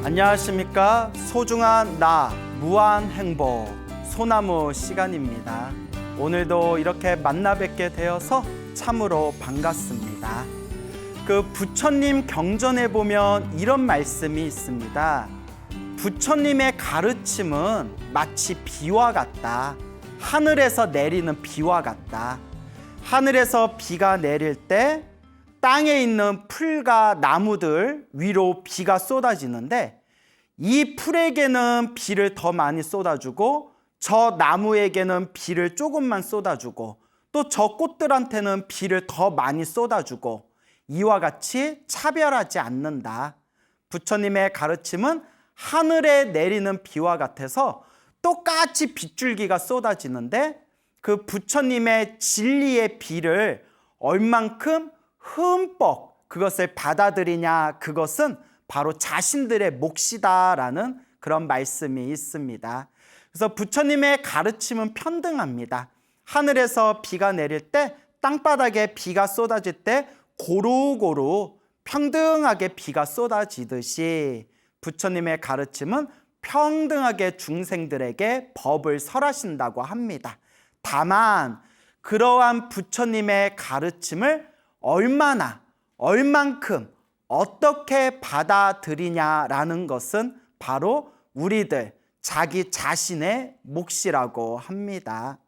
안녕하십니까? 소중한 나 무한 행복 소나무 시간입니다. 오늘도 이렇게 만나 뵙게 되어서 참으로 반갑습니다. 그 부처님 경전에 보면 이런 말씀이 있습니다. 부처님의 가르침은 마치 비와 같다. 하늘에서 내리는 비와 같다. 하늘에서 비가 내릴 때 땅에 있는 풀과 나무들 위로 비가 쏟아지는데 이 풀에게는 비를 더 많이 쏟아주고 저 나무에게는 비를 조금만 쏟아주고 또 저 꽃들한테는 비를 더 많이 쏟아주고 이와 같이 차별하지 않는다. 부처님의 가르침은 하늘에 내리는 비와 같아서 똑같이 빗줄기가 쏟아지는데 그 부처님의 진리의 비를 얼만큼 흠뻑 그것을 받아들이냐, 그것은 바로 자신들의 몫이다라는 그런 말씀이 있습니다. 그래서 부처님의 가르침은 편등합니다. 하늘에서 비가 내릴 때, 땅바닥에 비가 쏟아질 때 고루고루 평등하게 비가 쏟아지듯이 부처님의 가르침은 평등하게 중생들에게 법을 설하신다고 합니다. 다만 그러한 부처님의 가르침을 얼만큼 어떻게 받아들이냐라는 것은 바로 우리들 자기 자신의 몫이라고 합니다.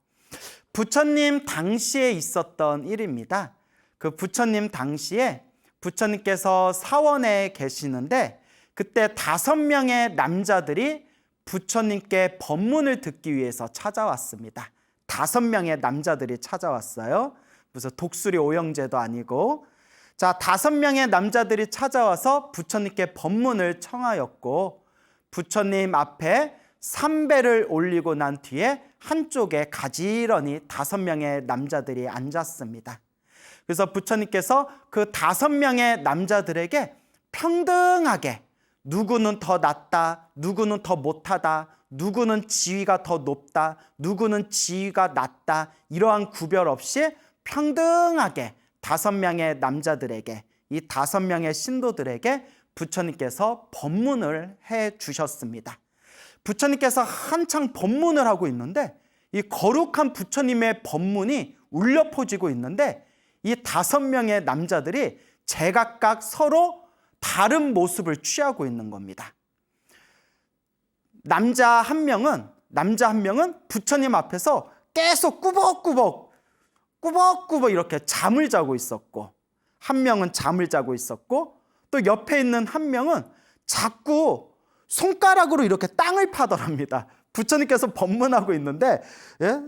부처님 당시에 있었던 일입니다. 그 부처님 당시에 부처님께서 사원에 계시는데 그때 5명의 남자들이 부처님께 법문을 듣기 위해서 찾아왔습니다. 5명의 남자들이 찾아왔어요. 무슨 독수리 오영제도 아니고. 자, 5명의 남자들이 찾아와서 부처님께 법문을 청하였고 부처님 앞에 삼배를 올리고 난 뒤에 한쪽에 가지런히 5명의 남자들이 앉았습니다. 그래서 부처님께서 그 5명의 남자들에게 평등하게 누구는 더 낫다, 누구는 더 못하다, 누구는 지위가 더 높다, 누구는 지위가 낮다, 이러한 구별 없이 평등하게 5명의 남자들에게, 이 5명의 신도들에게 부처님께서 법문을 해 주셨습니다. 부처님께서 한창 법문을 하고 있는데 이 거룩한 부처님의 법문이 울려 퍼지고 있는데 이 5명의 남자들이 제각각 서로 다른 모습을 취하고 있는 겁니다. 남자 한 명은 부처님 앞에서 계속 꾸벅꾸벅 이렇게 잠을 자고 있었고, 한 명은 잠을 자고 있었고, 또 옆에 있는 한 명은 자꾸 손가락으로 이렇게 땅을 파더랍니다. 부처님께서 법문하고 있는데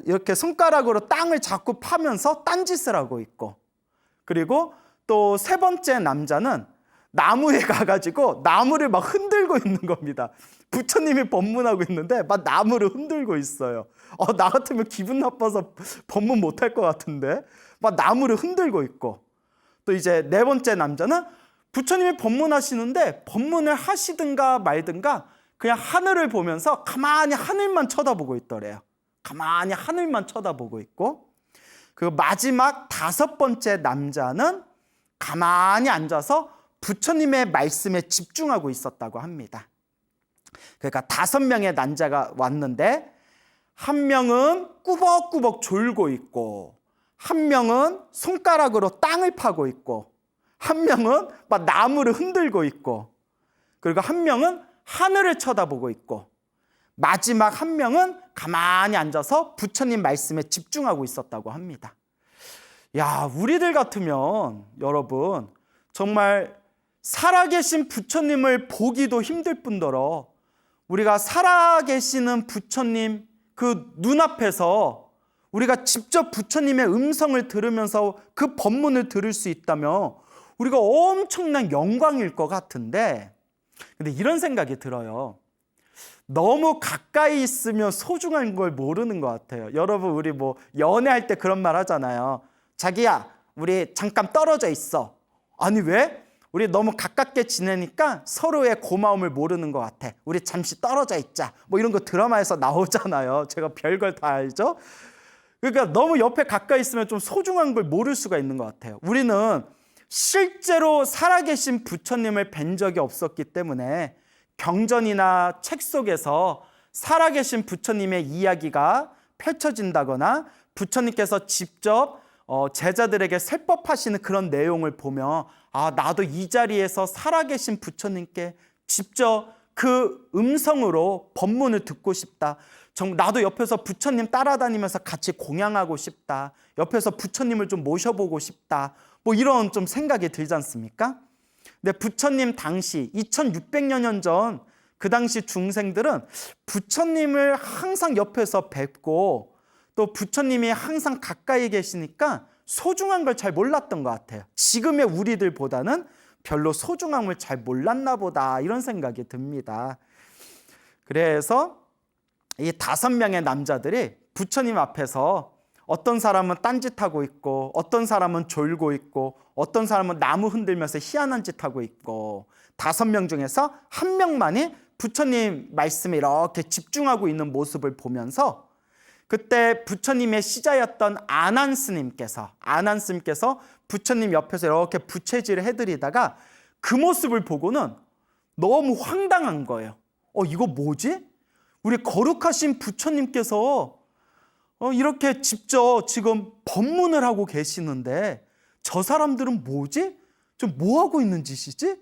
이렇게 손가락으로 땅을 자꾸 파면서 딴짓을 하고 있고, 그리고 또 3번째 남자는 나무에 가가지고 나무를 막 흔들고 있는 겁니다. 부처님이 법문하고 있는데 막 나무를 흔들고 있어요. 나 같으면 기분 나빠서 법문 못할 것 같은데 막 나무를 흔들고 있고, 또 이제 4번째 남자는 부처님이 법문하시는데 법문을 하시든가 말든가 그냥 하늘을 보면서 가만히 하늘만 쳐다보고 있더래요. 가만히 하늘만 쳐다보고 있고, 그 마지막 5번째 남자는 가만히 앉아서 부처님의 말씀에 집중하고 있었다고 합니다. 그러니까 5명의 남자가 왔는데 한 명은 꾸벅꾸벅 졸고 있고, 한 명은 손가락으로 땅을 파고 있고, 한 명은 막 나무를 흔들고 있고, 그리고 한 명은 하늘을 쳐다보고 있고, 마지막 한 명은 가만히 앉아서 부처님 말씀에 집중하고 있었다고 합니다. 야, 우리들 같으면 여러분 정말 살아계신 부처님을 보기도 힘들 뿐더러 우리가 살아계시는 부처님 그 눈앞에서 우리가 직접 부처님의 음성을 들으면서 그 법문을 들을 수 있다면 우리가 엄청난 영광일 것 같은데, 근데 이런 생각이 들어요. 너무 가까이 있으면 소중한 걸 모르는 것 같아요. 여러분, 우리 뭐 연애할 때 그런 말 하잖아요. 자기야, 우리 잠깐 떨어져 있어. 아니 왜? 우리 너무 가깝게 지내니까 서로의 고마움을 모르는 것 같아. 우리 잠시 떨어져 있자. 뭐 이런 거 드라마에서 나오잖아요. 제가 별걸 다 알죠. 그러니까 너무 옆에 가까이 있으면 좀 소중한 걸 모를 수가 있는 것 같아요. 우리는 실제로 살아계신 부처님을 뵌 적이 없었기 때문에 경전이나 책 속에서 살아계신 부처님의 이야기가 펼쳐진다거나 부처님께서 직접 제자들에게 설법하시는 그런 내용을 보면 나도 이 자리에서 살아계신 부처님께 직접 그 음성으로 법문을 듣고 싶다. 나도 옆에서 부처님 따라다니면서 같이 공양하고 싶다. 옆에서 부처님을 좀 모셔보고 싶다. 뭐 이런 좀 생각이 들지 않습니까? 근데 부처님 당시 2600년 전 그 당시 중생들은 부처님을 항상 옆에서 뵙고 또 부처님이 항상 가까이 계시니까 소중한 걸 잘 몰랐던 것 같아요. 지금의 우리들보다는 별로 소중함을 잘 몰랐나 보다 이런 생각이 듭니다. 그래서 이 5명의 남자들이 부처님 앞에서 어떤 사람은 딴짓하고 있고 어떤 사람은 졸고 있고 어떤 사람은 나무 흔들면서 희한한 짓 하고 있고 5명 중에서 1명만이 부처님 말씀에 이렇게 집중하고 있는 모습을 보면서 그때 부처님의 시자였던 아난스님께서 부처님 옆에서 이렇게 부채질을 해드리다가 그 모습을 보고는 너무 황당한 거예요. 이거 뭐지? 우리 거룩하신 부처님께서 이렇게 직접 지금 법문을 하고 계시는데 저 사람들은 뭐지? 좀 뭐 하고 있는 짓이지?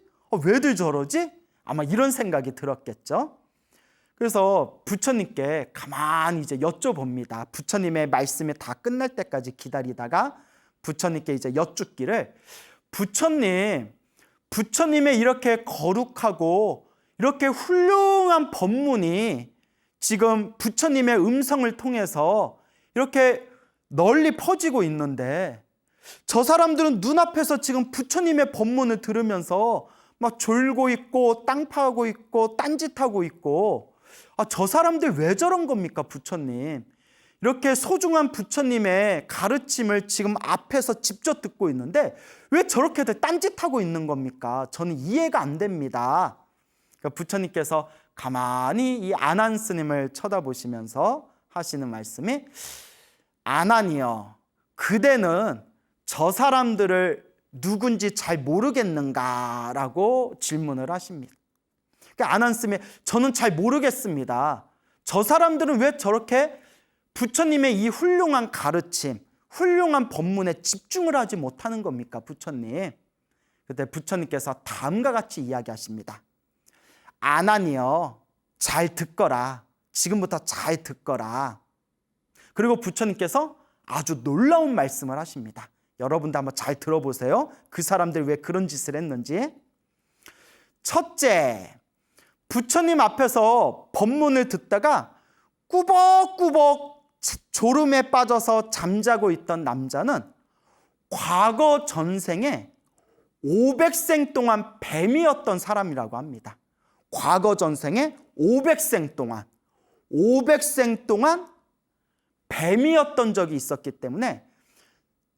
왜들 저러지? 아마 이런 생각이 들었겠죠. 그래서 부처님께 가만히 이제 여쭤봅니다. 부처님의 말씀이 다 끝날 때까지 기다리다가 부처님께 이제 여쭙기를 부처님의 이렇게 거룩하고 이렇게 훌륭한 법문이 지금 부처님의 음성을 통해서 이렇게 널리 퍼지고 있는데 저 사람들은 눈앞에서 지금 부처님의 법문을 들으면서 막 졸고 있고 땅 파고 있고 딴짓하고 있고 저 사람들 왜 저런 겁니까 부처님? 이렇게 소중한 부처님의 가르침을 지금 앞에서 직접 듣고 있는데 왜 저렇게들 딴짓하고 있는 겁니까? 저는 이해가 안 됩니다. 그러니까 부처님께서 가만히 이 아난스님을 쳐다보시면서 하시는 말씀이 아난이여 그대는 저 사람들을 누군지 잘 모르겠는가라고 질문을 하십니다. 그러니까 아난스님이 저는 잘 모르겠습니다. 저 사람들은 왜 저렇게 부처님의 이 훌륭한 가르침, 훌륭한 법문에 집중을 하지 못하는 겁니까 부처님? 그때 부처님께서 다음과 같이 이야기하십니다. 아난이여 잘 듣거라. 지금부터 잘 듣거라. 그리고 부처님께서 아주 놀라운 말씀을 하십니다. 여러분도 한번 잘 들어보세요. 그 사람들이 왜 그런 짓을 했는지. 첫째, 부처님 앞에서 법문을 듣다가 꾸벅꾸벅 졸음에 빠져서 잠자고 있던 남자는 과거 전생에 500생 동안 뱀이었던 사람이라고 합니다. 과거 전생에 500생 동안 뱀이었던 적이 있었기 때문에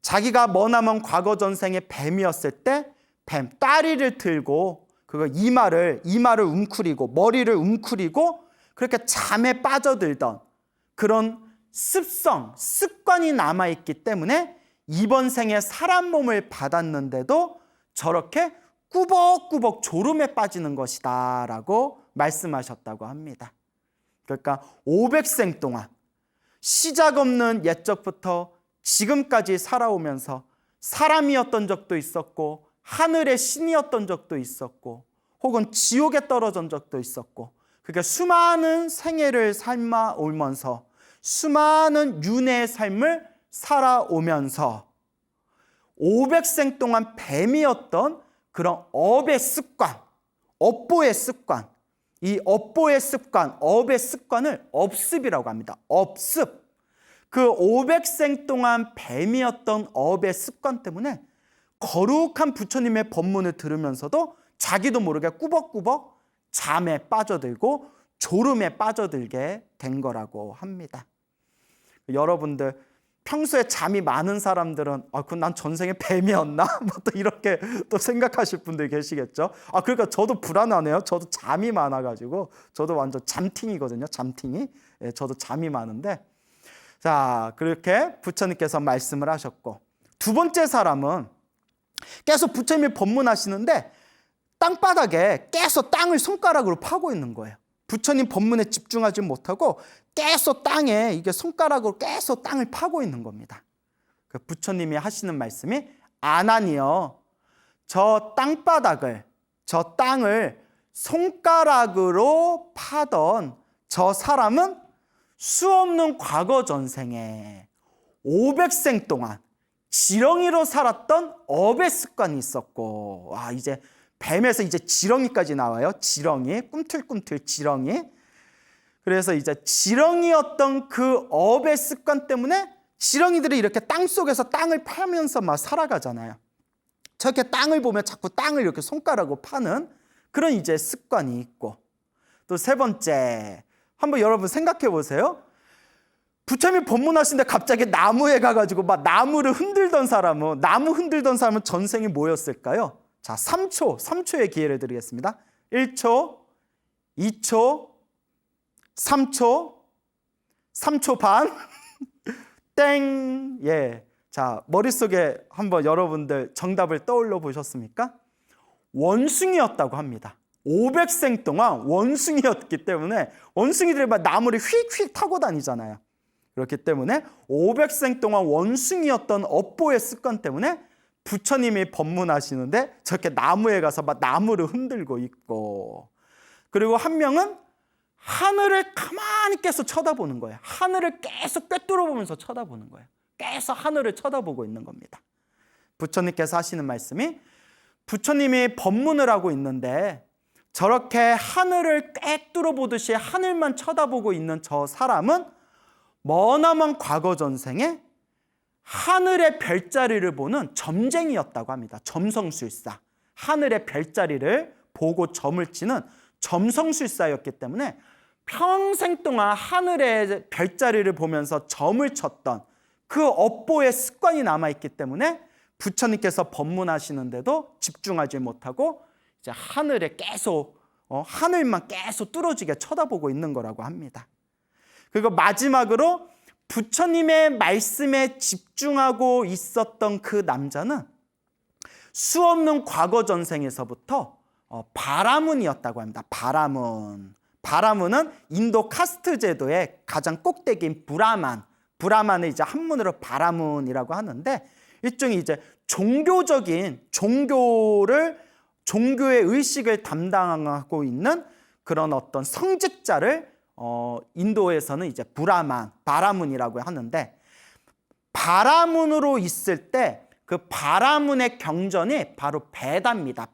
자기가 머나먼 과거 전생에 뱀이었을 때 뱀 따리를 들고 그거 이마를 웅크리고 머리를 웅크리고 그렇게 잠에 빠져들던 그런 습관이 남아있기 때문에 이번 생에 사람 몸을 받았는데도 저렇게 꾸벅꾸벅 졸음에 빠지는 것이다 라고 말씀하셨다고 합니다. 그러니까 500생 동안 시작 없는 옛적부터 지금까지 살아오면서 사람이었던 적도 있었고 하늘의 신이었던 적도 있었고 혹은 지옥에 떨어진 적도 있었고 그러니까 수많은 생애를 삶아오면서 수많은 윤회의 삶을 살아오면서 500생 동안 뱀이었던 그런 업의 습관, 업보의 습관, 이 업보의 습관, 업의 습관을 업습이라고 합니다. 업습. 그 500생 동안 뱀이었던 업의 습관 때문에 거룩한 부처님의 법문을 들으면서도 자기도 모르게 꾸벅꾸벅 잠에 빠져들고 졸음에 빠져들게 된 거라고 합니다. 여러분들 평소에 잠이 많은 사람들은 그럼 난 전생에 뱀이었나? 뭐 또 이렇게 또 생각하실 분들 계시겠죠. 그러니까 저도 불안하네요. 저도 잠이 많아가지고 저도 완전 잠팅이거든요. 잠팅이. 예, 저도 잠이 많은데 자 그렇게 부처님께서 말씀을 하셨고 두 번째 사람은 계속 부처님이 법문하시는데 땅바닥에 깨서 땅을 손가락으로 파고 있는 거예요. 부처님 법문에 집중하지 못하고 깨서 땅에 이게 손가락으로 깨서 땅을 파고 있는 겁니다. 부처님이 하시는 말씀이 아나니여, 저 땅바닥을, 저 땅을 손가락으로 파던 저 사람은 수없는 과거 전생에 500생 동안 지렁이로 살았던 업의 습관이 있었고, 이제 뱀에서 이제 지렁이까지 나와요. 지렁이, 꿈틀꿈틀 지렁이. 그래서 이제 지렁이였던 그 업의 습관 때문에 지렁이들이 이렇게 땅 속에서 땅을 파면서 막 살아가잖아요. 저렇게 땅을 보면 자꾸 땅을 이렇게 손가락으로 파는 그런 이제 습관이 있고, 또 세 번째, 한번 여러분 생각해 보세요. 부처님이 법문하시는데 갑자기 나무에 가가지고 막 나무를 흔들던 사람은, 나무 흔들던 사람은 전생이 뭐였을까요? 자, 3초의 기회를 드리겠습니다. 1초, 2초, 3초, 3초 반, 땡. 예. 자, 머릿속에 한번 여러분들 정답을 떠올려 보셨습니까? 원숭이였다고 합니다. 500생 동안 원숭이였기 때문에, 원숭이들이 막 나무를 휙휙 타고 다니잖아요. 그렇기 때문에 500생 동안 원숭이였던 업보의 습관 때문에 부처님이 법문하시는데 저렇게 나무에 가서 막 나무를 흔들고 있고, 그리고 한 명은 하늘을 가만히 계속 쳐다보는 거예요. 하늘을 계속 꿰뚫어 보면서 쳐다보는 거예요. 계속 하늘을 쳐다보고 있는 겁니다. 부처님께서 하시는 말씀이, 부처님이 법문을 하고 있는데 저렇게 하늘을 꿰뚫어 보듯이 하늘만 쳐다보고 있는 저 사람은 머나먼 과거 전생에 하늘의 별자리를 보는 점쟁이였다고 합니다. 점성술사. 하늘의 별자리를 보고 점을 치는 점성술사였기 때문에 평생 동안 하늘의 별자리를 보면서 점을 쳤던 그 업보의 습관이 남아있기 때문에 부처님께서 법문하시는데도 집중하지 못하고 이제 하늘에 계속 하늘만 계속 뚫어지게 쳐다보고 있는 거라고 합니다. 그리고 마지막으로 부처님의 말씀에 집중하고 있었던 그 남자는 수없는 과거 전생에서부터 바라문이었다고 합니다. 바라문은 인도 카스트 제도의 가장 꼭대기인 브라만을 이제 한문으로 바라문이라고 하는데, 일종의 이제 종교의 의식을 담당하고 있는 그런 어떤 성직자를 인도에서는 이제 바라문이라고 하는데, 바라문으로 있을 때 그 바라문의 경전이 바로 베다입니다.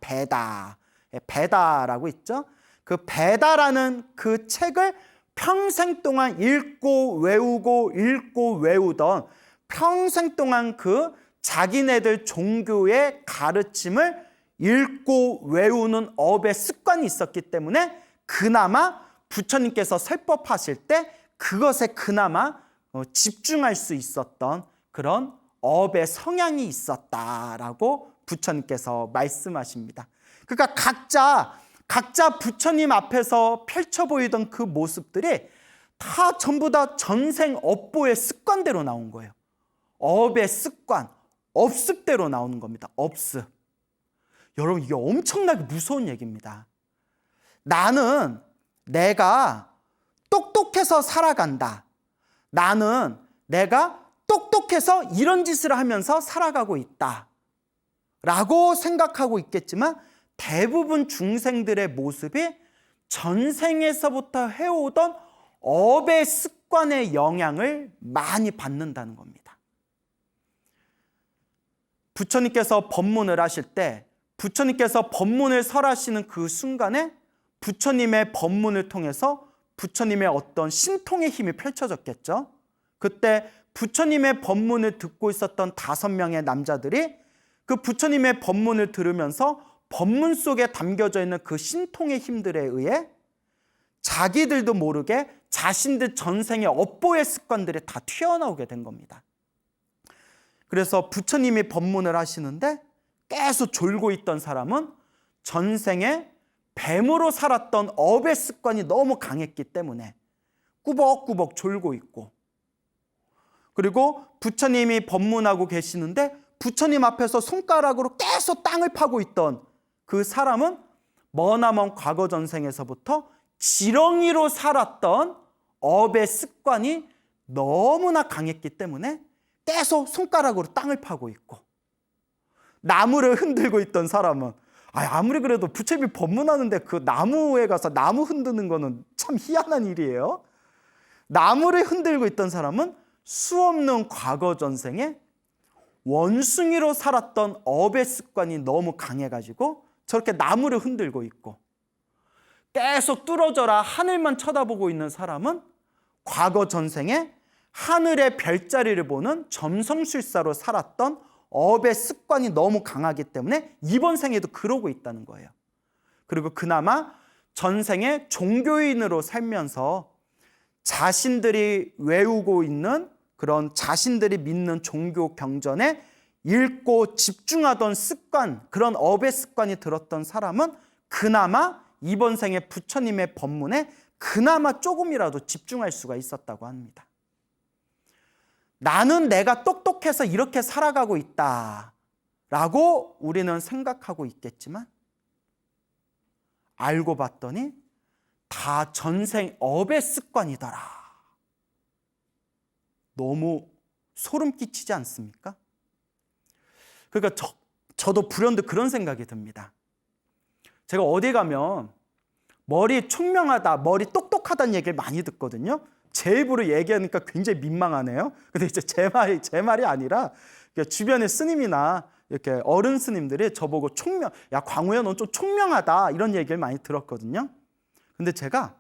베다라고 있죠. 그 베다라는 그 책을 평생 동안 읽고 외우던, 평생 동안 그 자기네들 종교의 가르침을 읽고 외우는 업의 습관이 있었기 때문에 그나마 부처님께서 설법하실 때 그것에 그나마 집중할 수 있었던 그런 업의 성향이 있었다라고 부처님께서 말씀하십니다. 그러니까 각자 부처님 앞에서 펼쳐 보이던 그 모습들이 다 전부 다 전생 업보의 습관대로 나온 거예요. 업의 습관, 업습대로 나오는 겁니다. 업습. 여러분, 이게 엄청나게 무서운 얘기입니다. 나는 내가 똑똑해서 살아간다. 나는 내가 똑똑해서 이런 짓을 하면서 살아가고 있다. 라고 생각하고 있겠지만 대부분 중생들의 모습이 전생에서부터 해오던 업의 습관의 영향을 많이 받는다는 겁니다. 부처님께서 법문을 하실 때, 부처님께서 법문을 설하시는 그 순간에 부처님의 법문을 통해서 부처님의 어떤 신통의 힘이 펼쳐졌겠죠. 그때 부처님의 법문을 듣고 있었던 5명의 남자들이 그 부처님의 법문을 들으면서 법문 속에 담겨져 있는 그 신통의 힘들에 의해 자기들도 모르게 자신들 전생의 업보의 습관들이 다 튀어나오게 된 겁니다. 그래서 부처님이 법문을 하시는데 계속 졸고 있던 사람은 전생에 뱀으로 살았던 업의 습관이 너무 강했기 때문에 꾸벅꾸벅 졸고 있고, 그리고 부처님이 법문하고 계시는데 부처님 앞에서 손가락으로 계속 땅을 파고 있던 그 사람은 머나먼 과거 전생에서부터 지렁이로 살았던 업의 습관이 너무나 강했기 때문에 계속 손가락으로 땅을 파고 있고, 나무를 흔들고 있던 사람은 아무리 그래도 부채비 법문하는데 그 나무에 가서 나무 흔드는 거는 참 희한한 일이에요. 나무를 흔들고 있던 사람은 수없는 과거 전생에 원숭이로 살았던 업의 습관이 너무 강해가지고 저렇게 나무를 흔들고 있고, 계속 뚫어져라 하늘만 쳐다보고 있는 사람은 과거 전생에 하늘의 별자리를 보는 점성술사로 살았던 업의 습관이 너무 강하기 때문에 이번 생에도 그러고 있다는 거예요. 그리고 그나마 전생에 종교인으로 살면서 자신들이 외우고 있는 그런 자신들이 믿는 종교 경전에 읽고 집중하던 습관, 그런 업의 습관이 들었던 사람은 그나마 이번 생에 부처님의 법문에 그나마 조금이라도 집중할 수가 있었다고 합니다. 나는 내가 똑똑해서 이렇게 살아가고 있다라고 우리는 생각하고 있겠지만, 알고 봤더니 다 전생 업의 습관이더라. 너무 소름 끼치지 않습니까? 그러니까 저도 불현듯 그런 생각이 듭니다. 제가 어디 가면 머리 총명하다, 머리 똑똑하다는 얘기를 많이 듣거든요. 제 입으로 얘기하니까 굉장히 민망하네요. 근데 이제 제 말이 아니라 주변의 스님이나 이렇게 어른 스님들이 저보고 야 광우야 넌 좀 총명하다 이런 얘기를 많이 들었거든요. 근데 제가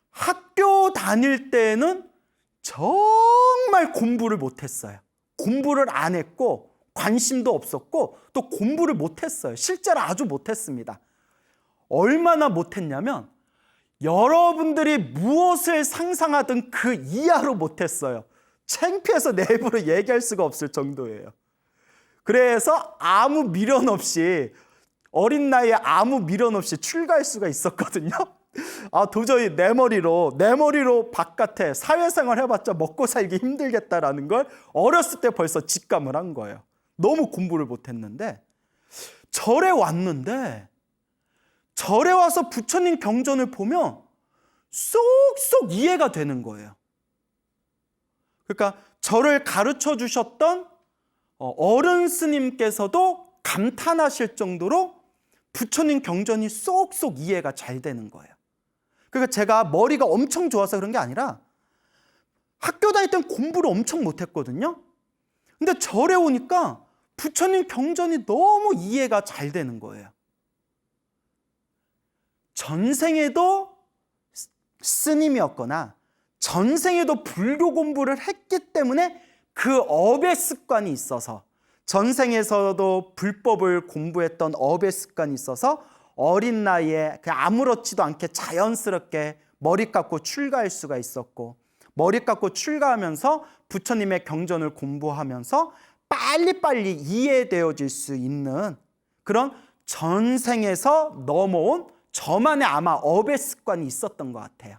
학교 다닐 때는 정말 공부를 못했어요. 공부를 안 했고 관심도 없었고 또 공부를 못했어요. 실제로 아주 못했습니다. 얼마나 못했냐면 여러분들이 무엇을 상상하든 그 이하로 못했어요. 창피해서 내 입으로 얘기할 수가 없을 정도예요. 그래서 아무 미련 없이, 어린 나이에 아무 미련 없이 출가할 수가 있었거든요. 도저히 내 머리로 바깥에 사회생활 해봤자 먹고 살기 힘들겠다라는 걸 어렸을 때 벌써 직감을 한 거예요. 너무 공부를 못했는데 절에 왔는데, 절에 와서 부처님 경전을 보면 쏙쏙 이해가 되는 거예요. 그러니까 저를 가르쳐 주셨던 어른 스님께서도 감탄하실 정도로 부처님 경전이 쏙쏙 이해가 잘 되는 거예요. 그러니까 제가 머리가 엄청 좋아서 그런 게 아니라 학교 다닐 땐 공부를 엄청 못했거든요. 근데 절에 오니까 부처님 경전이 너무 이해가 잘 되는 거예요. 전생에도 스님이었거나 전생에도 불교 공부를 했기 때문에 그 업의 습관이 있어서, 전생에서도 불법을 공부했던 업의 습관이 있어서 어린 나이에 그냥 아무렇지도 않게 자연스럽게 머리 깎고 출가할 수가 있었고, 머리 깎고 출가하면서 부처님의 경전을 공부하면서 빨리빨리 이해되어질 수 있는 그런 전생에서 넘어온 저만의 아마 업의 습관이 있었던 것 같아요.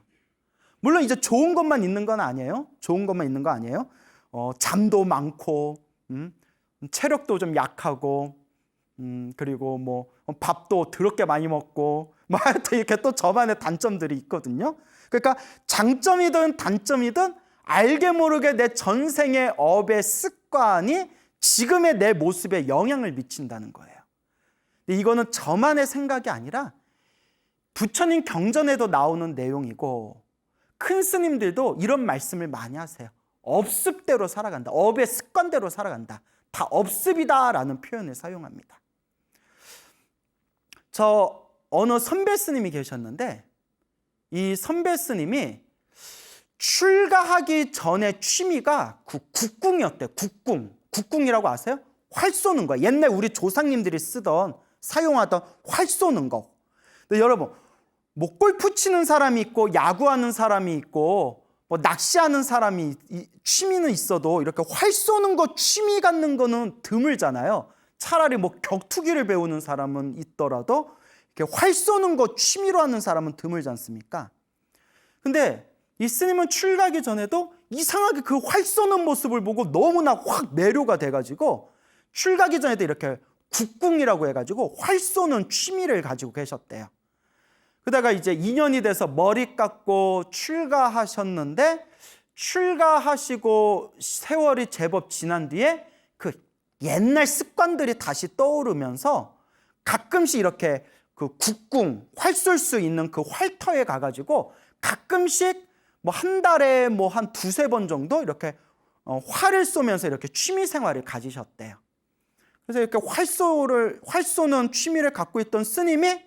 물론 이제 좋은 것만 있는 건 아니에요. 좋은 것만 있는 거 아니에요. 잠도 많고, 체력도 좀 약하고, 그리고 뭐 밥도 더럽게 많이 먹고, 뭐 하여튼 이렇게 또 저만의 단점들이 있거든요. 그러니까 장점이든 단점이든 알게 모르게 내 전생의 업의 습관이 지금의 내 모습에 영향을 미친다는 거예요. 근데 이거는 저만의 생각이 아니라 부처님 경전에도 나오는 내용이고, 큰 스님들도 이런 말씀을 많이 하세요. 업습대로 살아간다. 업의 습관대로 살아간다. 다 업습이다라는 표현을 사용합니다. 저 어느 선배 스님이 계셨는데, 이 선배 스님이 출가하기 전에 취미가 국궁이었대요. 국궁이라고 아세요? 활 쏘는 거예요. 옛날 우리 조상님들이 사용하던 활 쏘는 거. 근데 여러분, 뭐 골프 치는 사람이 있고 야구하는 사람이 있고 뭐 낚시하는 사람이 취미는 있어도 이렇게 활 쏘는 거 취미 갖는 거는 드물잖아요. 차라리 뭐 격투기를 배우는 사람은 있더라도 이렇게 활 쏘는 거 취미로 하는 사람은 드물지 않습니까? 근데 이 스님은 출가하기 전에도 이상하게 그 활 쏘는 모습을 보고 너무나 확 매료가 돼가지고 출가하기 전에도 이렇게 국궁이라고 해가지고 활 쏘는 취미를 가지고 계셨대요. 그러다가 이제 2년이 돼서 머리 깎고 출가하셨는데, 출가하시고 세월이 제법 지난 뒤에 그 옛날 습관들이 다시 떠오르면서 가끔씩 이렇게 그 국궁, 활 쏠 수 있는 그 활터에 가가지고 가끔씩 뭐 한 달에 뭐 한 두세 번 정도 이렇게 활을 쏘면서 이렇게 취미 생활을 가지셨대요. 그래서 이렇게 활 쏘는 취미를 갖고 있던 스님이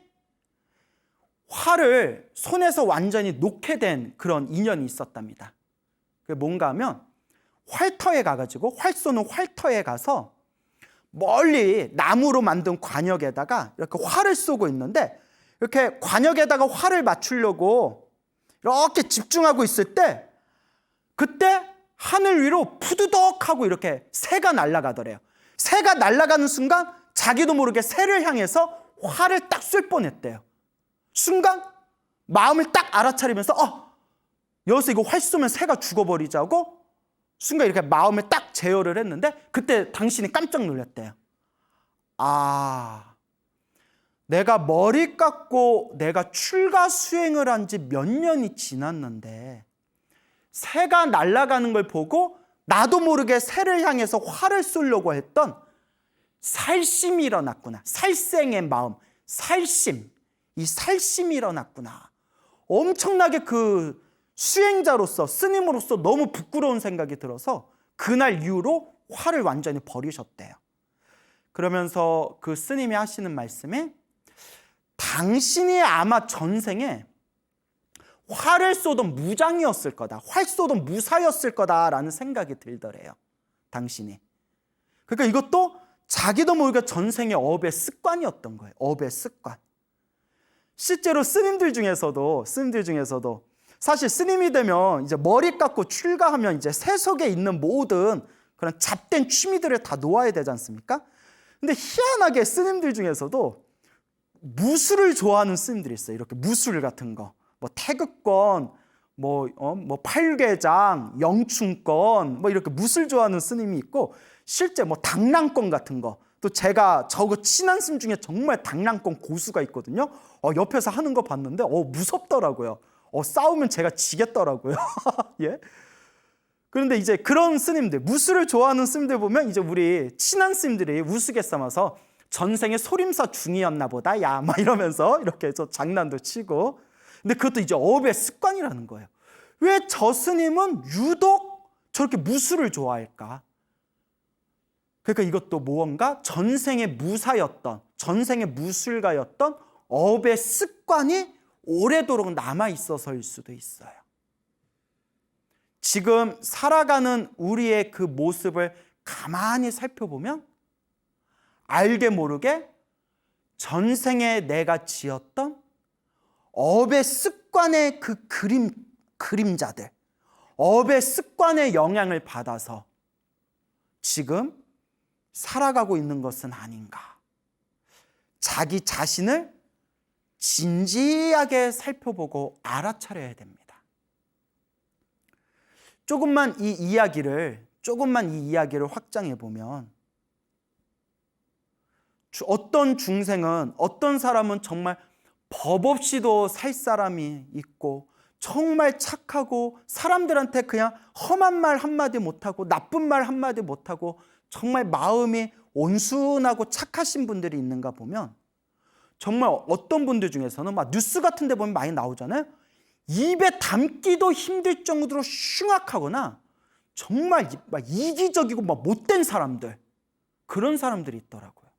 활을 손에서 완전히 놓게 된 그런 인연이 있었답니다. 그게 뭔가 하면 활터에 가가지고 활 쏘는 활터에 가서 멀리 나무로 만든 관역에다가 이렇게 활을 쏘고 있는데, 이렇게 관역에다가 활을 맞추려고 이렇게 집중하고 있을 때 그때 하늘 위로 푸드덕하고 이렇게 새가 날아가더래요. 새가 날아가는 순간 자기도 모르게 새를 향해서 활을 딱 쏠 뻔했대요. 순간 마음을 딱 알아차리면서 여기서 이거 활 쏘면 새가 죽어버리자고 순간 이렇게 마음을 딱 제어를 했는데, 그때 당신이 깜짝 놀랐대요. 내가 머리 깎고 내가 출가 수행을 한 지 몇 년이 지났는데 새가 날아가는 걸 보고 나도 모르게 새를 향해서 활을 쏘려고 했던 살심이 일어났구나. 살생의 마음, 살심, 이 살심이 일어났구나. 엄청나게 그 수행자로서, 스님으로서 너무 부끄러운 생각이 들어서 그날 이후로 활을 완전히 버리셨대요. 그러면서 그 스님이 하시는 말씀이, 당신이 아마 전생에 활을 쏘던 무장이었을 거다, 활 쏘던 무사였을 거다라는 생각이 들더래요. 당신이. 그러니까 이것도 자기도 모르게 전생의 업의 습관이었던 거예요. 업의 습관. 실제로 스님들 중에서도 사실 스님이 되면 이제 머리 깎고 출가하면 이제 세속에 있는 모든 그런 잡된 취미들을 다 놓아야 되지 않습니까? 근데 희한하게 스님들 중에서도 무술을 좋아하는 스님들이 있어요. 이렇게 무술 같은 거, 뭐 태극권, 뭐 팔괘장, 영춘권, 뭐 이렇게 무술 좋아하는 스님이 있고, 실제 뭐 당랑권 같은 거, 또 제가 저거 친한 스님 중에 정말 당랑권 고수가 있거든요. 옆에서 하는 거 봤는데 무섭더라고요. 싸우면 제가 지겠더라고요. 예. 그런데 이제 그런 스님들, 무술을 좋아하는 스님들 보면 이제 우리 친한 스님들이 우스갯 삼아서 전생에 소림사 중이었나 보다, 야, 막 이러면서 이렇게 해서 장난도 치고. 근데 그것도 이제 업의 습관이라는 거예요. 왜 저 스님은 유독 저렇게 무술을 좋아할까? 그러니까 이것도 무언가 전생의 무사였던, 전생의 무술가였던 업의 습관이 오래도록 남아있어서일 수도 있어요. 지금 살아가는 우리의 그 모습을 가만히 살펴보면 알게 모르게 전생에 내가 지었던 업의 습관의 그 그림자들, 업의 습관의 영향을 받아서 지금 살아가고 있는 것은 아닌가. 자기 자신을 진지하게 살펴보고 알아차려야 됩니다. 조금만 이 이야기를 확장해 보면, 어떤 중생은, 어떤 사람은 정말 법 없이도 살 사람이 있고, 정말 착하고 사람들한테 그냥 험한 말 한마디 못하고 나쁜 말 한마디 못하고 정말 마음이 온순하고 착하신 분들이 있는가 보면, 정말 어떤 분들 중에서는 막 뉴스 같은 데 보면 많이 나오잖아요. 입에 담기도 힘들 정도로 흉악하거나 정말 막 이기적이고 막 못된 사람들, 그런 사람들이 있더라고요.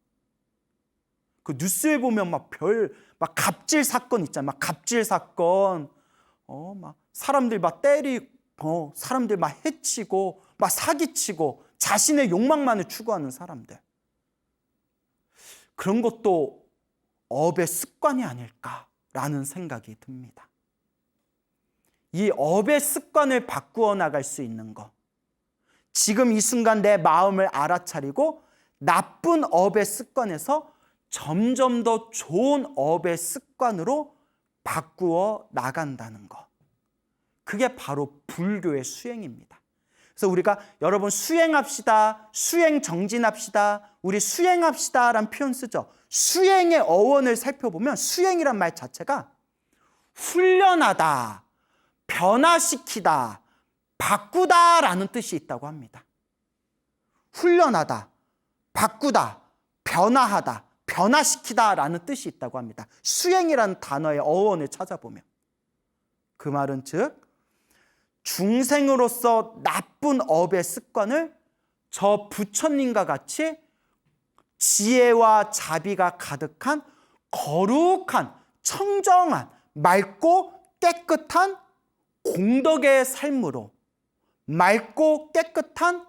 그 뉴스에 보면 막 갑질 사건 있잖아요. 막 갑질 사건, 막 사람들 막 때리고, 사람들 막 해치고, 막 사기치고, 자신의 욕망만을 추구하는 사람들. 그런 것도 업의 습관이 아닐까라는 생각이 듭니다. 이 업의 습관을 바꾸어 나갈 수 있는 것, 지금 이 순간 내 마음을 알아차리고 나쁜 업의 습관에서 점점 더 좋은 업의 습관으로 바꾸어 나간다는 것, 그게 바로 불교의 수행입니다. 그래서 우리가 여러분 수행합시다, 수행 정진합시다, 우리 수행합시다 라는 표현 쓰죠. 수행의 어원을 살펴보면 수행이란 말 자체가 훈련하다, 변화시키다, 바꾸다 라는 뜻이 있다고 합니다. 훈련하다, 바꾸다, 변화하다, 변화시키다 라는 뜻이 있다고 합니다. 수행이라는 단어의 어원을 찾아보면. 그 말은 즉 중생으로서 나쁜 업의 습관을 저 부처님과 같이 지혜와 자비가 가득한 거룩한 청정한 맑고 깨끗한 공덕의 삶으로 맑고 깨끗한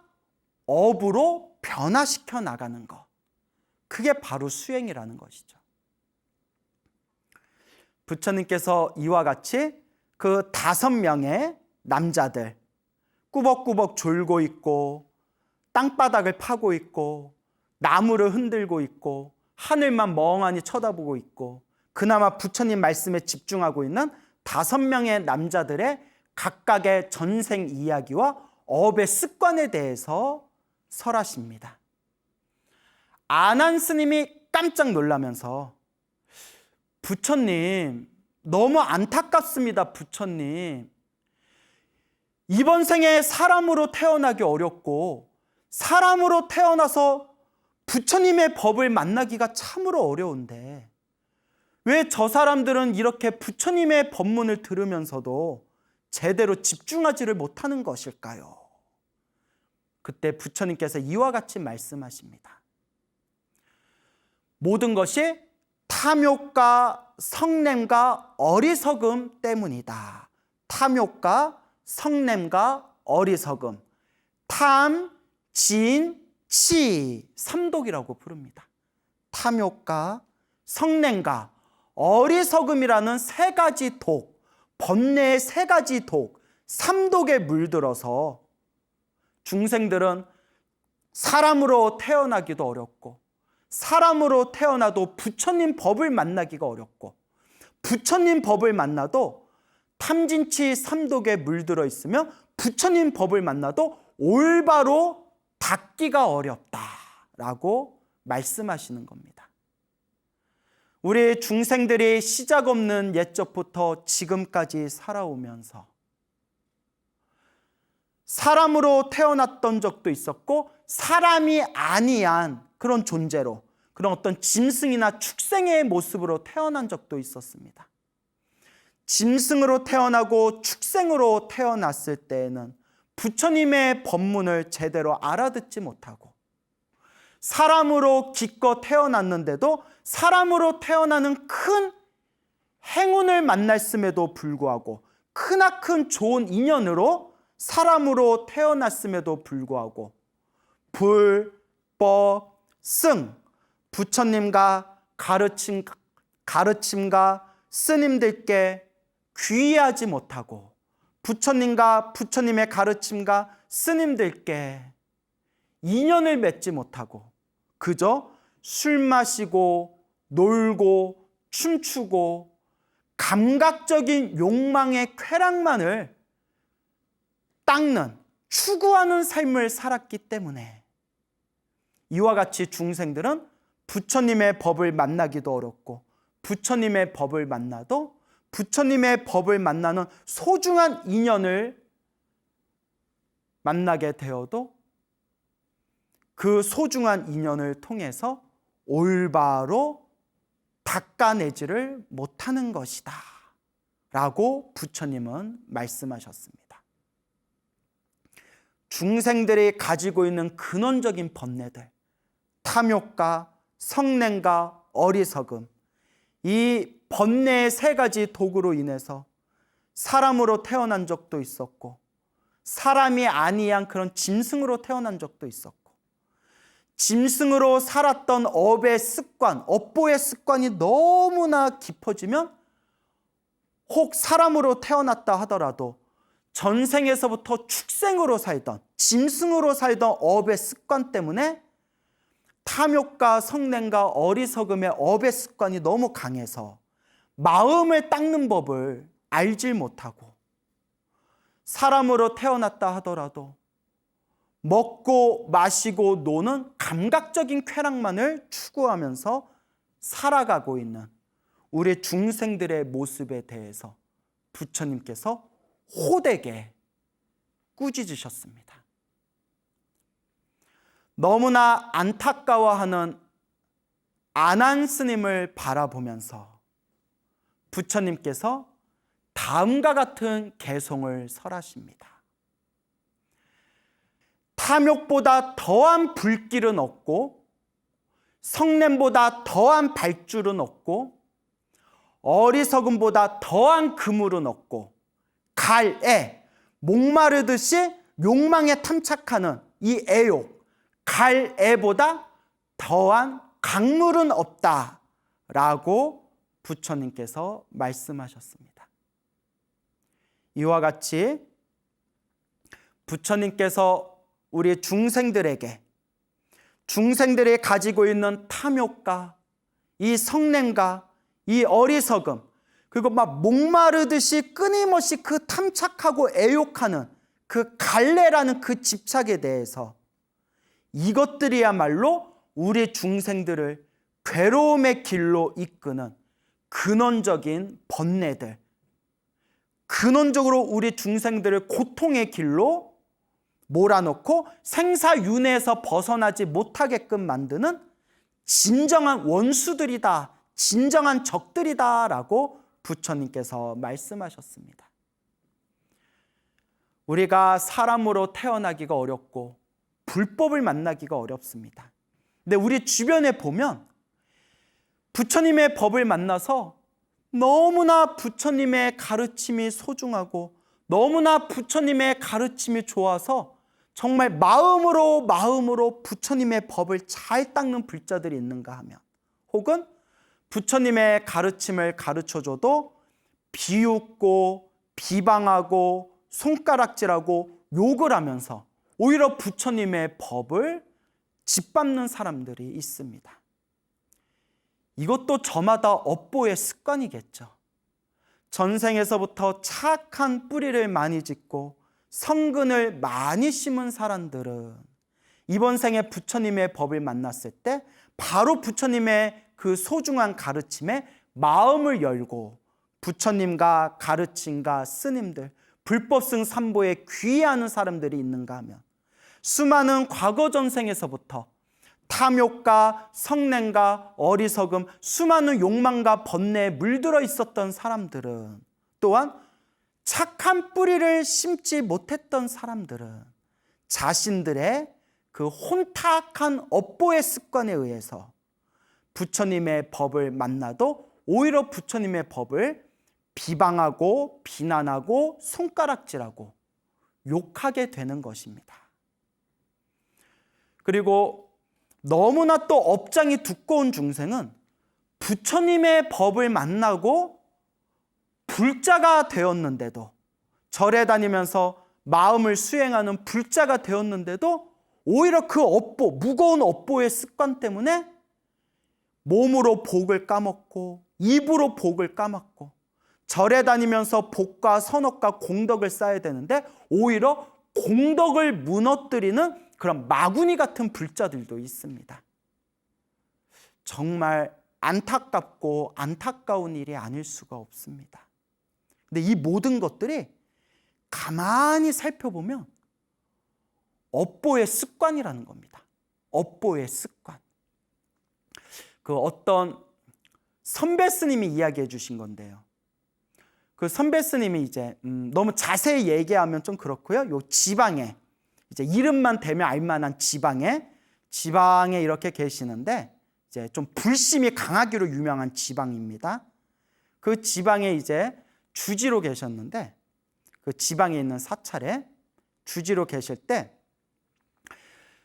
업으로 변화시켜 나가는 것. 그게 바로 수행이라는 것이죠. 부처님께서 이와 같이 그 5명의 남자들 꾸벅꾸벅 졸고 있고 땅바닥을 파고 있고 나무를 흔들고 있고 하늘만 멍하니 쳐다보고 있고 그나마 부처님 말씀에 집중하고 있는 5명의 남자들의 각각의 전생 이야기와 업의 습관에 대해서 설하십니다. 아난 스님이 깜짝 놀라면서 부처님 너무 안타깝습니다. 부처님 이번 생에 사람으로 태어나기 어렵고 사람으로 태어나서 부처님의 법을 만나기가 참으로 어려운데 왜 저 사람들은 이렇게 부처님의 법문을 들으면서도 제대로 집중하지를 못하는 것일까요? 그때 부처님께서 이와 같이 말씀하십니다. 모든 것이 탐욕과 성냄과 어리석음 때문이다. 탐욕과 성냄과 어리석음, 탐, 진, 치, 삼독이라고 부릅니다. 탐욕과 성냄과 어리석음이라는 3가지 독, 번뇌의 3가지 독, 삼독에 물들어서 중생들은 사람으로 태어나기도 어렵고 사람으로 태어나도 부처님 법을 만나기가 어렵고 부처님 법을 만나도 탐진치 삼독에 물들어 있으면 부처님 법을 만나도 올바로 닦기가 어렵다라고 말씀하시는 겁니다. 우리 중생들이 시작 없는 옛적부터 지금까지 살아오면서 사람으로 태어났던 적도 있었고 사람이 아니한 그런 존재로 그런 어떤 짐승이나 축생의 모습으로 태어난 적도 있었습니다. 짐승으로 태어나고 축생으로 태어났을 때에는 부처님의 법문을 제대로 알아듣지 못하고 사람으로 기껏 태어났는데도 사람으로 태어나는 큰 행운을 만났음에도 불구하고 크나큰 좋은 인연으로 사람으로 태어났음에도 불구하고 불, 법, 승, 부처님과 가르침과 스님들께 귀의하지 못하고 부처님과 부처님의 가르침과 스님들께 인연을 맺지 못하고 그저 술 마시고 놀고 춤추고 감각적인 욕망의 쾌락만을 닦는 추구하는 삶을 살았기 때문에 이와 같이 중생들은 부처님의 법을 만나기도 어렵고 부처님의 법을 만나도 부처님의 법을 만나는 소중한 인연을 만나게 되어도 그 소중한 인연을 통해서 올바로 닦아내지를 못하는 것이다 라고 부처님은 말씀하셨습니다. 중생들이 가지고 있는 근원적인 번뇌들, 탐욕과 성냄과 어리석음, 이 번뇌의 3가지 독으로 인해서 사람으로 태어난 적도 있었고 사람이 아니한 그런 짐승으로 태어난 적도 있었고 짐승으로 살았던 업의 습관, 업보의 습관이 너무나 깊어지면 혹 사람으로 태어났다 하더라도 전생에서부터 축생으로 살던 짐승으로 살던 업의 습관 때문에 탐욕과 성냄과 어리석음의 업의 습관이 너무 강해서 마음을 닦는 법을 알질 못하고 사람으로 태어났다 하더라도 먹고 마시고 노는 감각적인 쾌락만을 추구하면서 살아가고 있는 우리 중생들의 모습에 대해서 부처님께서 호되게 꾸짖으셨습니다. 너무나 안타까워하는 안한 스님을 바라보면서 부처님께서 다음과 같은 개송을 설하십니다. 탐욕보다 더한 불길은 없고 성냄보다 더한 발줄은 없고 어리석음보다 더한 그물은 없고 갈애, 목마르듯이 욕망에 탐착하는 이 애욕, 갈애보다 더한 강물은 없다라고 부처님께서 말씀하셨습니다. 이와 같이 부처님께서 우리 중생들이 가지고 있는 탐욕과 이 성냄과 이 어리석음, 그리고 막 목마르듯이 끊임없이 그 탐착하고 애욕하는 그 갈래라는 그 집착에 대해서 이것들이야말로 우리 중생들을 괴로움의 길로 이끄는 근원적인 번뇌들, 근원적으로 우리 중생들을 고통의 길로 몰아넣고 생사윤회에서 벗어나지 못하게끔 만드는 진정한 원수들이다, 진정한 적들이다라고 부처님께서 말씀하셨습니다. 우리가 사람으로 태어나기가 어렵고 불법을 만나기가 어렵습니다. 근데 우리 주변에 보면 부처님의 법을 만나서 너무나 부처님의 가르침이 소중하고 너무나 부처님의 가르침이 좋아서 정말 마음으로 부처님의 법을 잘 닦는 불자들이 있는가 하면, 혹은 부처님의 가르침을 가르쳐줘도 비웃고 비방하고 손가락질하고 욕을 하면서 오히려 부처님의 법을 짓밟는 사람들이 있습니다. 이것도 저마다 업보의 습관이겠죠. 전생에서부터 착한 뿌리를 많이 짓고 성근을 많이 심은 사람들은 이번 생에 부처님의 법을 만났을 때 바로 부처님의 그 소중한 가르침에 마음을 열고 부처님과 가르침과 스님들, 불법승 삼보에 귀의하는 사람들이 있는가 하면, 수많은 과거 전생에서부터 탐욕과 성냄과 어리석음, 수많은 욕망과 번뇌에 물들어 있었던 사람들은, 또한 착한 뿌리를 심지 못했던 사람들은 자신들의 그 혼탁한 업보의 습관에 의해서 부처님의 법을 만나도 오히려 부처님의 법을 비방하고 비난하고 손가락질하고 욕하게 되는 것입니다. 그리고 너무나 또 업장이 두꺼운 중생은 부처님의 법을 만나고 불자가 되었는데도, 절에 다니면서 마음을 수행하는 불자가 되었는데도 오히려 그 업보, 무거운 업보의 습관 때문에 몸으로 복을 까먹고 입으로 복을 까먹고, 절에 다니면서 복과 선업과 공덕을 쌓아야 되는데 오히려 공덕을 무너뜨리는 그런 마구니 같은 불자들도 있습니다. 정말 안타깝고 안타까운 일이 아닐 수가 없습니다. 근데 이 모든 것들이 가만히 살펴보면 업보의 습관이라는 겁니다. 업보의 습관. 그 어떤 선배 스님이 이야기해 주신 건데요. 그 선배 스님이 이제 너무 자세히 얘기하면 좀 그렇고요. 요 지방에 이제 이름만 대면 알만한 지방에 이렇게 계시는데, 이제 좀 불심이 강하기로 유명한 지방입니다. 그 지방에 이제 주지로 계셨는데, 그 지방에 있는 사찰에 주지로 계실 때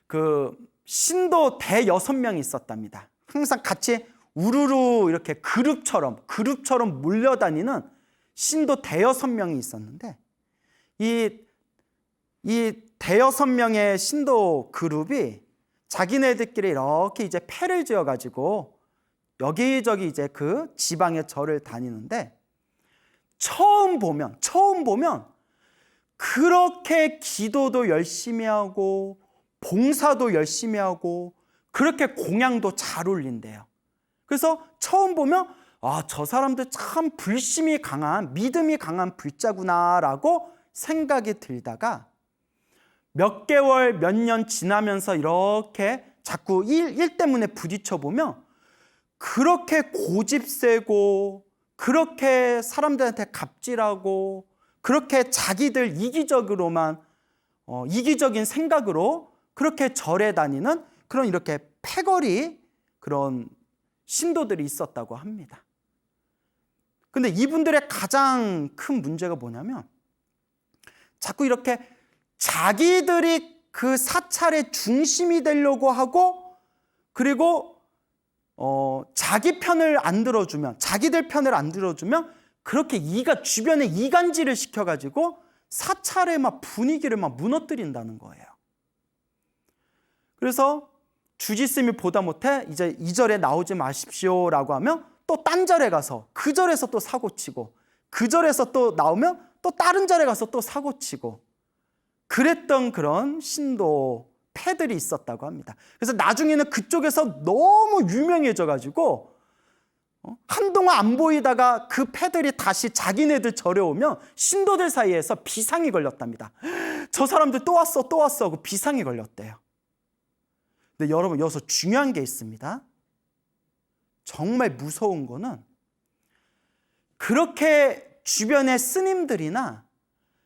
그 신도 대 6명이 있었답니다. 항상 같이 우르르 이렇게 그룹처럼 몰려다니는 신도 대 6명이 있었는데, 이 대 6명의 신도 그룹이 자기네들끼리 이렇게 이제 패를 지어가지고 여기저기 이제 그 지방의 절을 다니는데, 처음 보면 그렇게 기도도 열심히 하고 봉사도 열심히 하고 그렇게 공양도 잘 올린대요. 그래서 처음 보면 저 사람들 참 불심이 강한, 믿음이 강한 불자구나라고 생각이 들다가 몇 개월, 몇 년 지나면서 이렇게 자꾸 일 때문에 부딪혀 보면 그렇게 고집세고 그렇게 사람들한테 갑질하고 그렇게 자기들 이기적인 생각으로 그렇게 절에 다니는 그런 이렇게 패거리 그런 신도들이 있었다고 합니다. 근데 이분들의 가장 큰 문제가 뭐냐면 자꾸 이렇게 자기들이 그 사찰의 중심이 되려고 하고 그리고 자기 편을 안 들어주면, 자기들 편을 안 들어주면 그렇게 주변에 이간질을 시켜가지고 사찰의 분위기를 무너뜨린다는 거예요. 그래서 주지스님이 보다 못해 이제 이 절에 나오지 마십시오라고 하면 또 딴 절에 가서 그 절에서 또 사고치고 그 절에서 또 나오면 또 다른 절에 가서 또 사고치고 그랬던 그런 신도 패들이 있었다고 합니다. 그래서 나중에는 그쪽에서 너무 유명해져가지고 한동안 안 보이다가 그 패들이 다시 자기네들 절에 오면 신도들 사이에서 비상이 걸렸답니다. 저 사람들 또 왔어 하고 비상이 걸렸대요. 근데 여러분 여기서 중요한 게 있습니다. 정말 무서운 거는 그렇게 주변의 스님들이나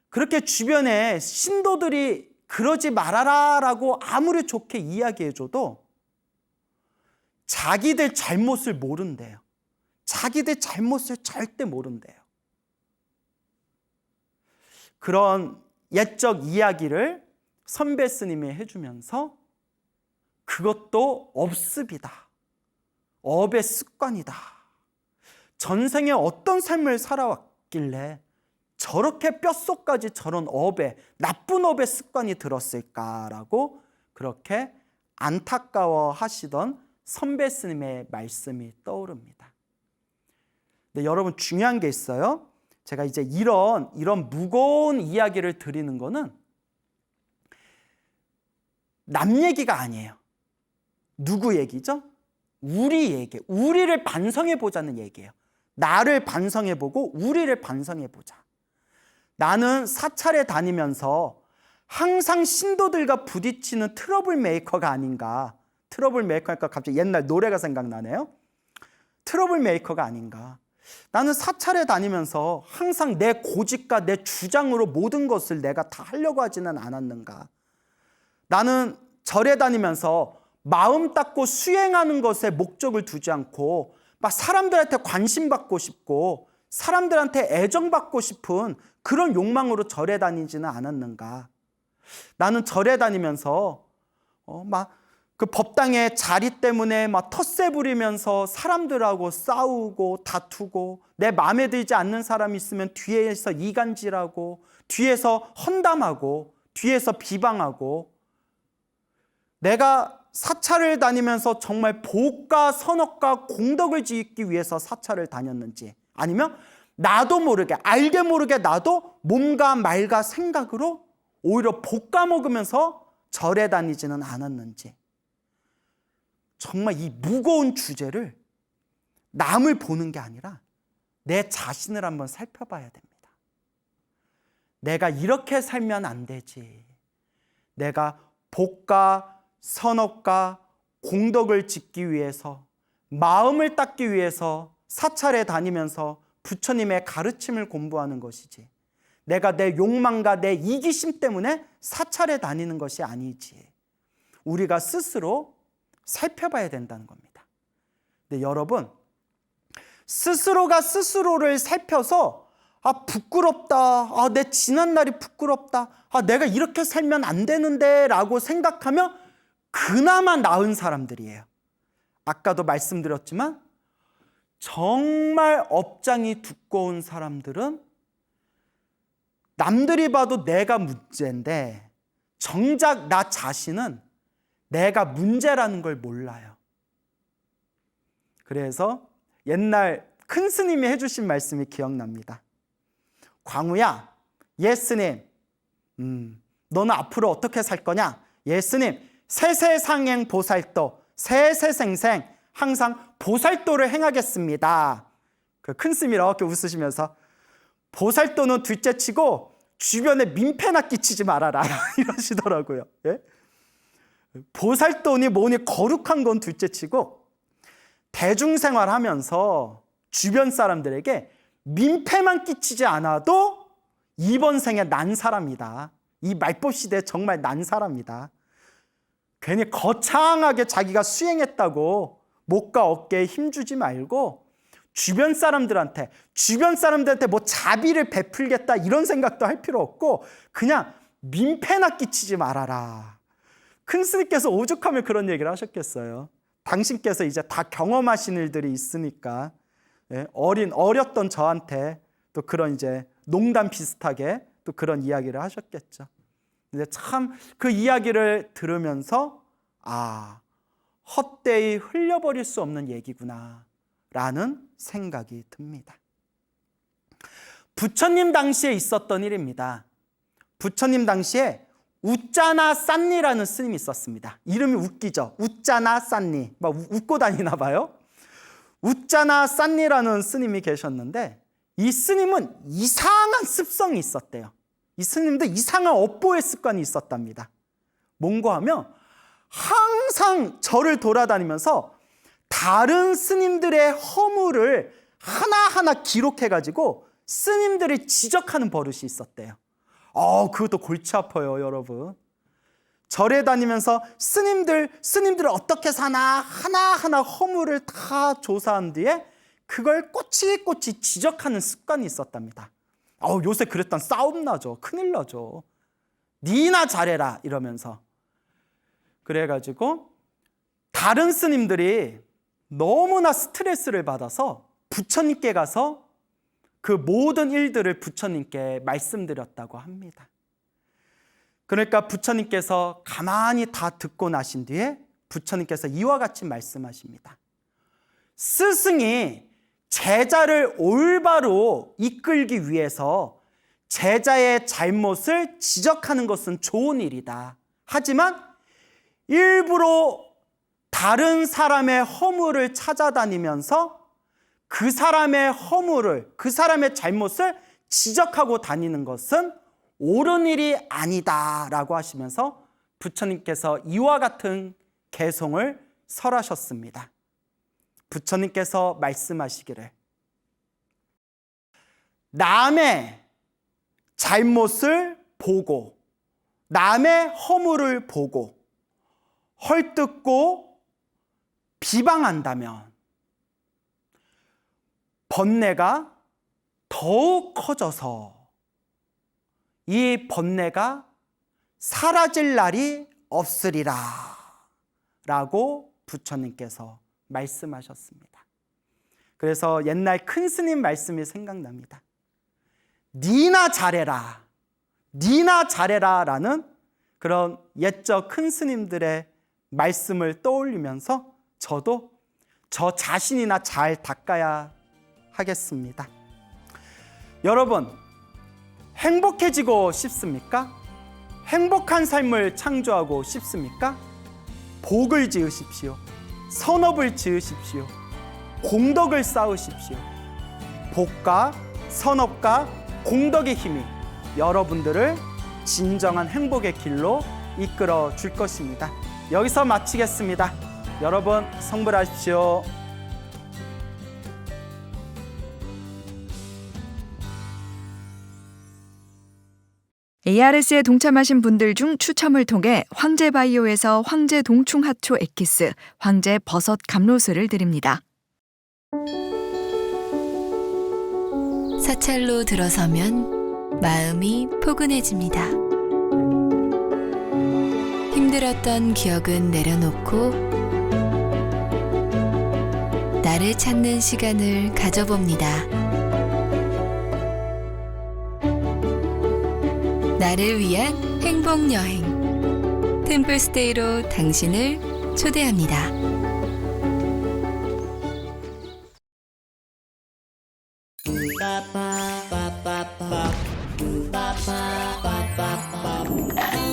그렇게 주변에 신도들이 그러지 말아라 라고 아무리 좋게 이야기해줘도 자기들 잘못을 모른대요. 자기들 잘못을 절대 모른대요. 그런 옛적 이야기를 선배 스님이 해주면서 그것도 업습이다. 업의 습관이다. 전생에 어떤 삶을 살아왔길래 저렇게 뼛속까지 저런 나쁜 업의 습관이 들었을까라고 그렇게 안타까워 하시던 선배 스님의 말씀이 떠오릅니다. 근데 여러분 중요한 게 있어요. 제가 이제 이런 무거운 이야기를 드리는 거는 남 얘기가 아니에요. 누구 얘기죠? 우리 얘기, 우리를 반성해 보자는 얘기예요. 나를 반성해 보고 우리를 반성해 보자. 나는 사찰에 다니면서 항상 신도들과 부딪히는 트러블 메이커가 아닌가. 트러블 메이커니까 갑자기 옛날 노래가 생각나네요. 트러블 메이커가 아닌가. 나는 사찰에 다니면서 항상 내 고집과 내 주장으로 모든 것을 내가 다 하려고 하지는 않았는가. 나는 절에 다니면서 마음 닦고 수행하는 것에 목적을 두지 않고 막 사람들한테 관심 받고 싶고 사람들한테 애정받고 싶은 그런 욕망으로 절에 다니지는 않았는가. 나는 절에 다니면서 그 법당의 자리 때문에 텃세 부리면서 사람들하고 싸우고 다투고 내 마음에 들지 않는 사람이 있으면 뒤에서 이간질하고 뒤에서 헌담하고 뒤에서 비방하고 내가 사찰을 다니면서 정말 복과 선업과 공덕을 짓기 위해서 사찰을 다녔는지 아니면 나도 모르게 알게 모르게 나도 몸과 말과 생각으로 오히려 볶아 먹으면서 절에 다니지는 않았는지 정말 이 무거운 주제를 남을 보는 게 아니라 내 자신을 한번 살펴봐야 됩니다. 내가 이렇게 살면 안 되지. 내가 복과 선업과 공덕을 짓기 위해서 마음을 닦기 위해서 사찰에 다니면서 부처님의 가르침을 공부하는 것이지 내가 내 욕망과 내 이기심 때문에 사찰에 다니는 것이 아니지. 우리가 스스로 살펴봐야 된다는 겁니다. 근데 여러분 스스로가 스스로를 살펴서 부끄럽다. 내 지난날이 부끄럽다. 내가 이렇게 살면 안 되는데 라고 생각하면 그나마 나은 사람들이에요. 아까도 말씀드렸지만 정말 업장이 두꺼운 사람들은 남들이 봐도 내가 문제인데 정작 나 자신은 내가 문제라는 걸 몰라요. 그래서 옛날 큰 스님이 해주신 말씀이 기억납니다. 광우야, 예 스님, 너는 앞으로 어떻게 살 거냐? 예 스님, 세세상행 보살도, 세세생생 항상 보살도를 행하겠습니다. 그 큰 스님 이렇게 웃으시면서 보살도는 둘째치고 주변에 민폐나 끼치지 말아라 이러시더라고요. 예? 보살도니 뭐니 거룩한 건 둘째치고 대중생활하면서 주변 사람들에게 민폐만 끼치지 않아도 이번 생에 난 사람이다. 이 말법 시대에 정말 난 사람이다. 괜히 거창하게 자기가 수행했다고 목과 어깨에 힘주지 말고 주변 사람들한테 뭐 자비를 베풀겠다 이런 생각도 할 필요 없고 그냥 민폐나 끼치지 말아라. 큰 스님께서 오죽하면 그런 얘기를 하셨겠어요. 당신께서 이제 다 경험하신 일들이 있으니까 어렸던 저한테 또 그런 이제 농담 비슷하게 또 그런 이야기를 하셨겠죠. 근데 참 그 이야기를 들으면서 헛되이 흘려버릴 수 없는 얘기구나 라는 생각이 듭니다. 부처님 당시에 있었던 일입니다. 부처님 당시에 우짜나 싼니라는 스님이 있었습니다. 이름이 웃기죠. 우짜나 싼니. 막 웃고 다니나 봐요. 우짜나 싼니라는 스님이 계셨는데 이 스님은 이상한 습성이 있었대요. 이 스님도 이상한 업보의 습관이 있었답니다. 뭔가 하면 항상 절을 돌아다니면서 다른 스님들의 허물을 하나하나 기록해가지고 스님들을 지적하는 버릇이 있었대요. 그것도 골치 아파요, 여러분. 절에 다니면서 스님들 어떻게 사나 하나하나 허물을 다 조사한 뒤에 그걸 꼬치꼬치 지적하는 습관이 있었답니다. 요새 그랬던 싸움 나죠. 큰일 나죠. 니나 잘해라 이러면서. 그래가지고 다른 스님들이 너무나 스트레스를 받아서 부처님께 가서 그 모든 일들을 부처님께 말씀드렸다고 합니다. 그러니까 부처님께서 가만히 다 듣고 나신 뒤에 부처님께서 이와 같이 말씀하십니다. 스승이 제자를 올바로 이끌기 위해서 제자의 잘못을 지적하는 것은 좋은 일이다. 하지만 일부러 다른 사람의 허물을 찾아다니면서 그 사람의 허물을, 그 사람의 잘못을 지적하고 다니는 것은 옳은 일이 아니다라고 하시면서 부처님께서 이와 같은 개송을 설하셨습니다. 부처님께서 말씀하시기를 남의 잘못을 보고 남의 허물을 보고 헐뜯고 비방한다면 번뇌가 더욱 커져서 이 번뇌가 사라질 날이 없으리라 라고 부처님께서 말씀하셨습니다. 그래서 옛날 큰 스님 말씀이 생각납니다. 니나 잘해라, 니나 잘해라 라는 그런 옛적 큰 스님들의 말씀을 떠올리면서 저도 저 자신이나 잘 닦아야 하겠습니다. 여러분, 행복해지고 싶습니까? 행복한 삶을 창조하고 싶습니까? 복을 지으십시오. 선업을 지으십시오. 공덕을 쌓으십시오. 복과 선업과 공덕의 힘이 여러분들을 진정한 행복의 길로 이끌어 줄 것입니다. 여기서 마치겠습니다. 여러분 성불하십시오. ARS에 동참하신 분들 중 추첨을 통해 황제바이오에서 황제 동충하초 엑기스, 황제 버섯 감로스를 드립니다. 사찰로 들어서면 마음이 포근해집니다. 힘들었던 기억은 내려놓고 나를 찾는 시간을 가져봅니다. 나를 위한 행복여행 템플스테이로 당신을 초대합니다. ba ba ba ba ba ba ba ba ba ba